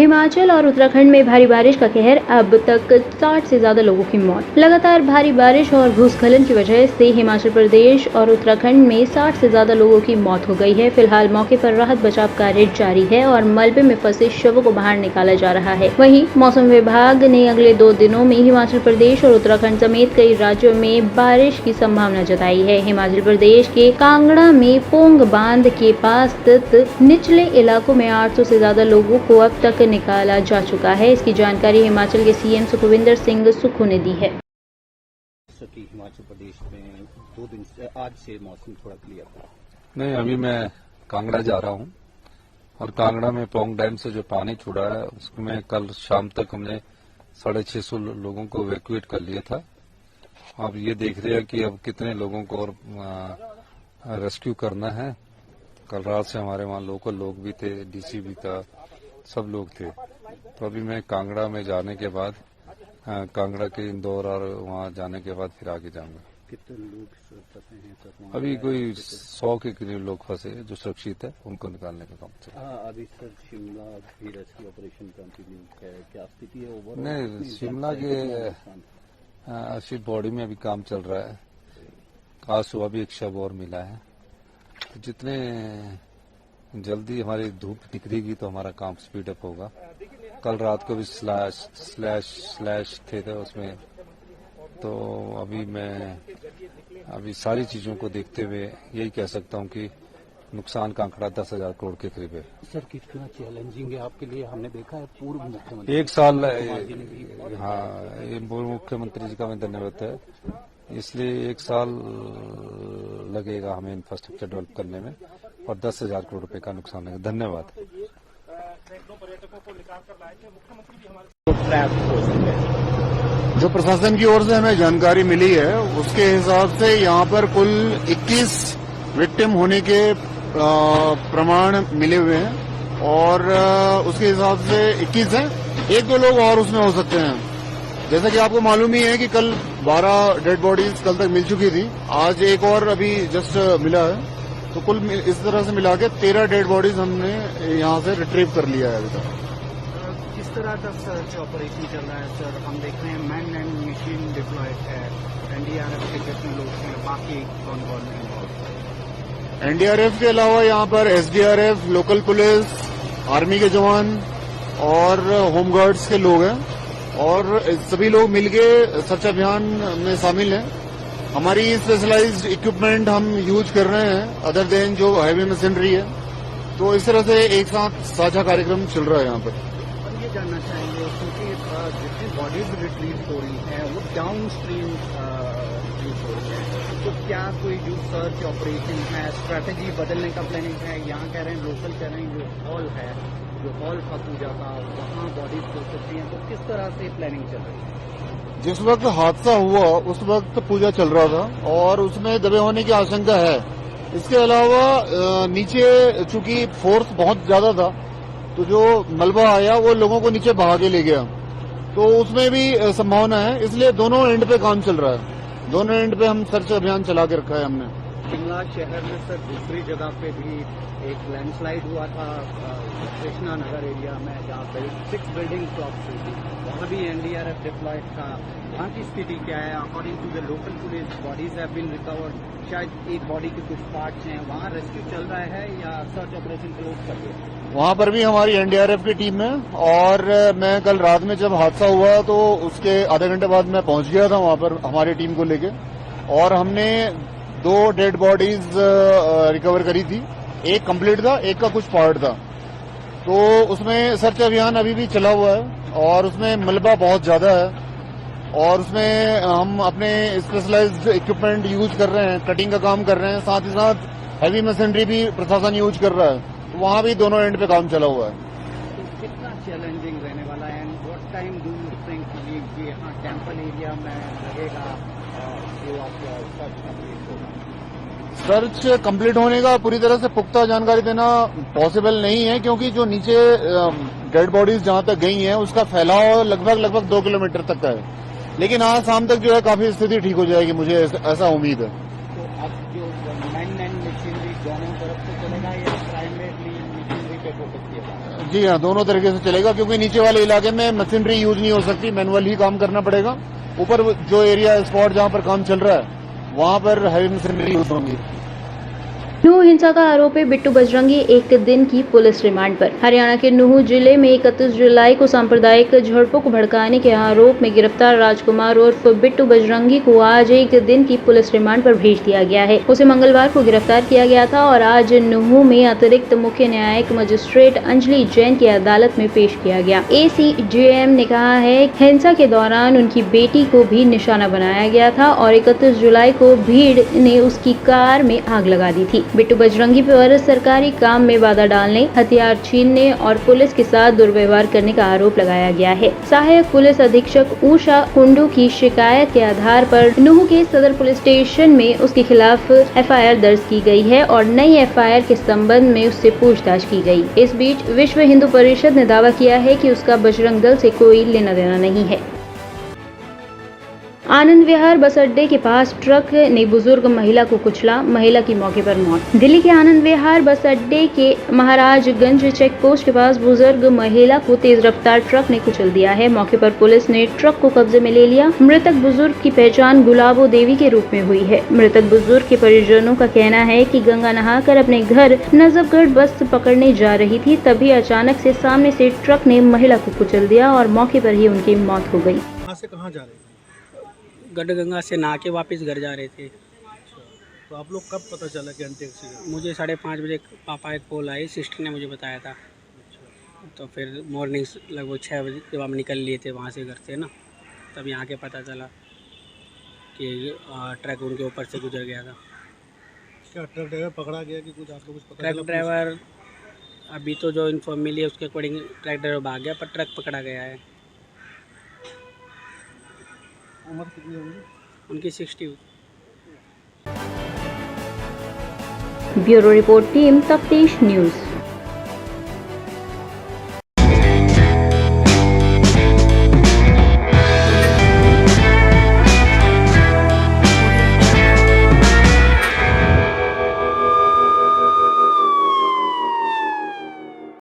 हिमाचल और उत्तराखंड में भारी बारिश का कहर, अब तक 60 से ज्यादा लोगों की मौत। लगातार भारी बारिश और भूस्खलन की वजह से हिमाचल प्रदेश और उत्तराखंड में 60 से ज्यादा लोगों की मौत हो गई है। फिलहाल मौके पर राहत बचाव कार्य जारी है और मलबे में फंसे शवों को बाहर निकाला जा रहा है। वहीं मौसम विभाग ने अगले 2 दिनों में हिमाचल प्रदेश और उत्तराखंड समेत कई राज्यों में बारिश की संभावना जताई है। हिमाचल प्रदेश के कांगड़ा में पोंग बांध के पास स्थित निचले इलाकों में 800 से ज्यादा लोगों को अब तक निकाला जा चुका है। इसकी जानकारी हिमाचल के सीएम सुखविंदर सिंह सुक्खू ने दी है। हिमाचल प्रदेश में 2 दिन से आज से मौसम थोड़ा क्लियर था। नहीं, अभी मैं कांगड़ा जा रहा हूं और कांगड़ा में पोंग डैम से जो पानी छुड़ा है उसमें कल शाम तक हमने 650 लोगों को इवैक्यूएट कर लिया था। अब ये देख रहे हैं कि अब कितने लोगों को और रेस्क्यू करना है। कल रात से हमारे वहाँ लोकल लोग भी थे, डीसी भी था, सब लोग थे। तो अभी मैं कांगड़ा में जाने के बाद कांगड़ा के इंदौर और वहाँ जाने के बाद फिर आगे जाऊंगा। कितने लोग फंसे हैं सर? अभी कोई 100 के करीब लोग फंसे हैं जो सुरक्षित है, उनको निकालने का काम चल रहा है। अभी सर शिमला भी रेस्क्यू ऑपरेशन कंटिन्यू है, क्या स्थिति है ओवरऑल? नहीं, शिमला के शिप बॉडी में अभी काम चल रहा है। आज सुबह भी एक शव और मिला है। तो जितने जल्दी हमारी धूप निकलेगी तो हमारा काम स्पीड अप होगा। कल रात को भी स्लैश थे उसमें। तो अभी सारी चीजों को देखते हुए यही कह सकता हूं कि नुकसान का आंकड़ा 10,000 करोड़ के करीब है। सर कितना चैलेंजिंग है आपके लिए? हमने देखा है पूर्व मुख्यमंत्री 1 साल, हाँ, ये पूर्व मुख्यमंत्री जी का मैं धन्यवाद है। इसलिए 1 साल लगेगा हमें इंफ्रास्ट्रक्चर डेवलप करने में और 10,000 करोड़ रुपए का नुकसान है। धन्यवाद। जो प्रशासन की ओर से हमें जानकारी मिली है उसके हिसाब से यहाँ पर कुल 21 विक्टिम होने के प्रमाण मिले हुए हैं और उसके हिसाब से 21 हैं। 1-2 लोग और उसमें हो सकते हैं। जैसा कि आपको मालूम ही है कि कल 12 डेड बॉडीज कल तक मिल चुकी थी। आज एक और अभी जस्ट मिला है। तो कुल इस तरह से मिला के 13 डेड बॉडीज हमने यहाँ से रिट्रीव कर लिया है अभी तक। किस तरह का सर्च ऑपरेशन चल रहा है सर? हम देख रहे हैं मैन एंड मशीन डिप्लॉयड है, एनडीआरएफ के कितने लोग हैं, बाकी कौन है? एनडीआरएफ के अलावा यहाँ पर एसडीआरएफ, लोकल पुलिस, आर्मी के जवान और होमगार्ड्स के लोग हैं और सभी लोग मिलके सर्च अभियान में शामिल हैं। हमारी स्पेशलाइज्ड इक्विपमेंट हम यूज कर रहे हैं अदर देन जो हैवी मशीनरी है। तो इस तरह से एक साथ साझा कार्यक्रम चल रहा है यहाँ पर। और ये जानना चाहेंगे क्योंकि जितनी बॉडीज रिट्रीव हो रही हैं वो डाउन स्ट्रीम रिट्रीव हो रही है, तो क्या कोई जो सर्च ऑपरेशन है, स्ट्रैटेजी बदलने का प्लानिंग है? यहाँ कह रहे हैं, लोकल कह रहे हैं जो हॉल है, जो हॉल था पूजा का, वहाँ बॉडीज हो सकती हैं। तो किस तरह से प्लानिंग चल रही है? जिस वक्त हादसा हुआ उस वक्त पूजा चल रहा था और उसमें दबे होने की आशंका है। इसके अलावा नीचे चूंकि फोर्स बहुत ज्यादा था तो जो मलबा आया वो लोगों को नीचे बहा के ले गया, तो उसमें भी संभावना है। इसलिए दोनों एंड पे काम चल रहा है। दोनों एंड पे हम सर्च अभियान चला के रखा है हमने। शिमला शहर में सर दूसरी जगह पे भी एक लैंडस्लाइड हुआ था कृष्णा नगर एरिया में, जहाँ पे 6 बिल्डिंग टॉप्स हुई थी, वहाँ भी एनडीआरएफ डिप्लॉयड था। वहाँ की स्थिति क्या है? According to the local police, bodies have been recovered. शायद एक बॉडी के कुछ पार्ट्स हैं, वहाँ रेस्क्यू चल रहा है या सर्च ऑपरेशन क्लोज कर दिया? वहाँ पर भी हमारी एनडीआरएफ की टीम है और मैं कल रात में जब हादसा हुआ तो उसके आधे घंटे बाद मैं पहुंच गया था वहाँ पर हमारी टीम को लेके और हमने 2 डेड बॉडीज रिकवर करी थी। एक कंप्लीट था, एक का कुछ पार्ट था। तो उसमें सर्च अभियान अभी भी चला हुआ है और उसमें मलबा बहुत ज्यादा है और उसमें हम अपने स्पेशलाइज्ड इक्विपमेंट यूज कर रहे हैं, कटिंग का काम कर रहे हैं, साथ ही साथ हैवी मशीनरी भी प्रशासन यूज कर रहा है। तो वहाँ भी दोनों एंड पे काम चला हुआ है। तो कितना चैलेंजिंग रहने वाला है and what time do you think कि यहाँ टेम्पल एरिया में लगेगा जो आपका सर्च कंप्लीट होगा? सर्च कंप्लीट होने का पूरी तरह से पुख्ता जानकारी देना पॉसिबल नहीं है क्योंकि जो नीचे डेड बॉडीज जहां तक गई हैं उसका फैलाव लगभग 2 किलोमीटर तक का है। लेकिन आज शाम तक जो है काफी स्थिति ठीक हो जाएगी, मुझे ऐसा उम्मीद है। तो अब जो मैन एंड मशीनरी दोनों तरफ से चलेगा या प्राइमरी मशीनरी पे फोकस किया जाएगा? जी हाँ, दोनों तरीके से चलेगा क्योंकि नीचे वाले इलाके में मशीनरी यूज नहीं हो सकती, मैनुअल ही काम करना पड़ेगा। ऊपर जो एरिया स्पॉट जहाँ पर काम चल रहा है वहाँ पर हैवी मशीनरी यूज होंगी। नूह हिंसा का आरोप है बिट्टू बजरंगी एक दिन की पुलिस रिमांड पर। हरियाणा के नूह जिले में 31 जुलाई को सांप्रदायिक झड़पों को भड़काने के आरोप में गिरफ्तार राजकुमार उर्फ बिट्टू बजरंगी को आज एक दिन की पुलिस रिमांड पर भेज दिया गया है। उसे मंगलवार को गिरफ्तार किया गया था और आज नूह में अतिरिक्त मुख्य न्यायिक मजिस्ट्रेट अंजलि जैन की अदालत में पेश किया गया। ACJM ने कहा है हिंसा के दौरान उनकी बेटी को भी निशाना बनाया गया था और 31 जुलाई को भीड़ ने उसकी कार में आग लगा दी थी। बिट्टू बजरंगी पर सरकारी काम में बाधा डालने, हथियार छीनने और पुलिस के साथ दुर्व्यवहार करने का आरोप लगाया गया है। सहायक पुलिस अधीक्षक उषा कुंडू की शिकायत के आधार पर नूह के सदर पुलिस स्टेशन में उसके खिलाफ FIR दर्ज की गई है और नई FIR के संबंध में उससे पूछताछ की गई। इस बीच विश्व हिंदू परिषद ने दावा किया है कि उसका बजरंग दल से कोई लेना देना नहीं है। आनंद विहार बस अड्डे के पास ट्रक ने बुजुर्ग महिला को कुचला, महिला की मौके पर मौत। दिल्ली के आनंद विहार बस अड्डे के महाराजगंज चेक पोस्ट के पास बुजुर्ग महिला को तेज रफ्तार ट्रक ने कुचल दिया है। मौके पर पुलिस ने ट्रक को कब्जे में ले लिया। मृतक बुजुर्ग की पहचान गुलाबो देवी के रूप में हुई है। मृतक बुजुर्ग के परिजनों का कहना है कि गंगा नहाकर अपने घर नजफगढ़ बस पकड़ने जा रही थी, तभी अचानक से सामने से ट्रक ने महिला को कुचल दिया और मौके पर ही उनकी मौत हो गई। कहाँ से कहाँ जा रहे थे? गढ़गंगा से नहा के वापस घर जा रहे थे। तो आप लोग कब पता चला कि एंटी एक्सीडेंट? मुझे 5:30 बजे पापा एक कॉल आई, सिस्टर ने मुझे बताया था। तो फिर मॉर्निंग लगभग 6 बजे जब हम निकल लिए थे वहाँ से घर से ना, तब यहाँ के पता चला कि ट्रक उनके ऊपर से गुजर गया था। क्या ट्रक ड्राइवर पकड़ा गया कि कुछ आपको कुछ पता ट्रक चला? ड्राइवर अभी तो जो इन्फॉर्म मिली है उसके अकॉर्डिंग ट्रक ड्राइवर भाग गया, पर ट्रक पकड़ा गया है। उम्र कितनी होगी? उनकी 60। ब्यूरो रिपोर्ट टीम तफ्तीश न्यूज।